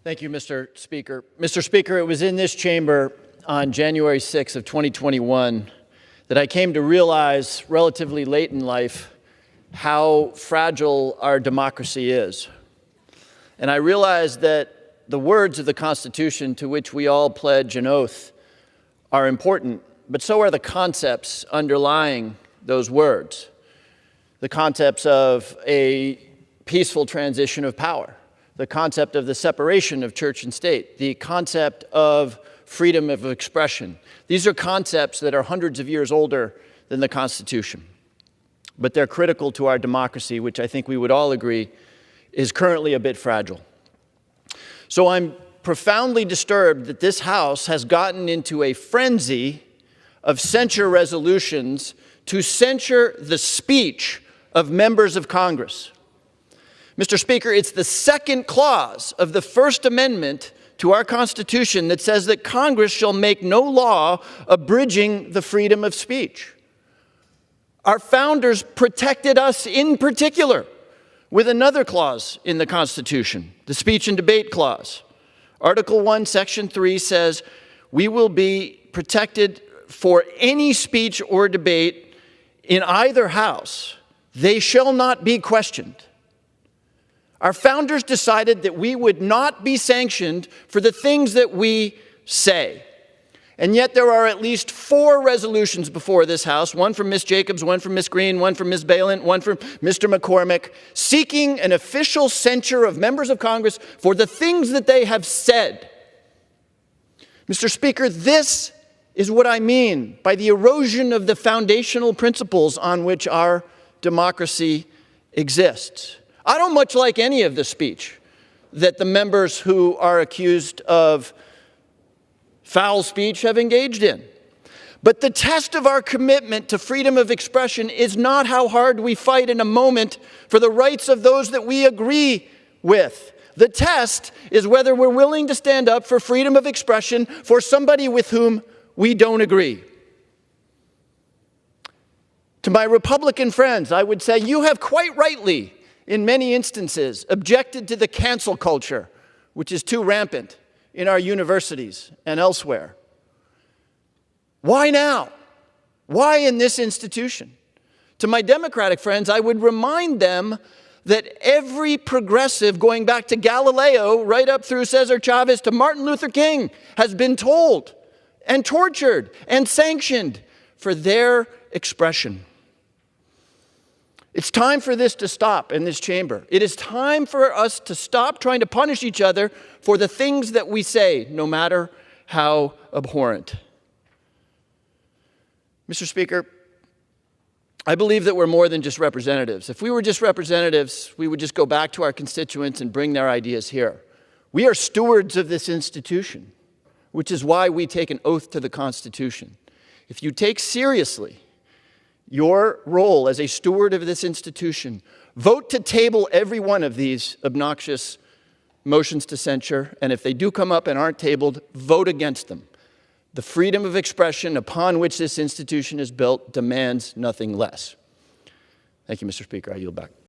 Thank you, Mr. Speaker. Mr. Speaker, it was in this chamber on January 6th of 2021 that I came to realize relatively late in life how fragile our democracy is. And I realized that the words of the Constitution to which we all pledge an oath are important, but so are the concepts underlying those words. The concepts of a peaceful transition of power, the concept of the separation of church and state, the concept of freedom of expression. These are concepts that are hundreds of years older than the Constitution, but they're critical to our democracy, which I think we would all agree is currently a bit fragile. So I'm profoundly disturbed that this House has gotten into a frenzy of censure resolutions to censure the speech of members of Congress. Mr. Speaker, it's the second clause of the First Amendment to our Constitution that says that Congress shall make no law abridging the freedom of speech. Our founders protected us in particular with another clause in the Constitution, the Speech and Debate Clause. Article 1, Section 3 says, we will be protected for any speech or debate in either house. They shall not be questioned. Our founders decided that we would not be sanctioned for the things that we say. And yet there are at least 4 resolutions before this House, one from Ms. Jacobs, one from Ms. Green, one from Ms. Balint, one from Mr. McCormick, seeking an official censure of members of Congress for the things that they have said. Mr. Speaker, this is what I mean by the erosion of the foundational principles on which our democracy exists. I don't much like any of the speech that the members who are accused of foul speech have engaged in. But the test of our commitment to freedom of expression is not how hard we fight in a moment for the rights of those that we agree with. The test is whether we're willing to stand up for freedom of expression for somebody with whom we don't agree. To my Republican friends, I would say you have quite rightly, in many instances, objected to the cancel culture, which is too rampant in our universities and elsewhere. Why now? Why in this institution? To my Democratic friends, I would remind them that every progressive, going back to Galileo, right up through Cesar Chavez to Martin Luther King, has been told and tortured and sanctioned for their expression. It's time for this to stop in this chamber. It is time for us to stop trying to punish each other for the things that we say, no matter how abhorrent. Mr. Speaker, I believe that we're more than just representatives. If we were just representatives, we would just go back to our constituents and bring their ideas here. We are stewards of this institution, which is why we take an oath to the Constitution. If you take seriously your role as a steward of this institution, vote to table every one of these obnoxious motions to censure, and if they do come up and aren't tabled, vote against them. The freedom of expression upon which this institution is built demands nothing less. Thank you, Mr. Speaker. I yield back.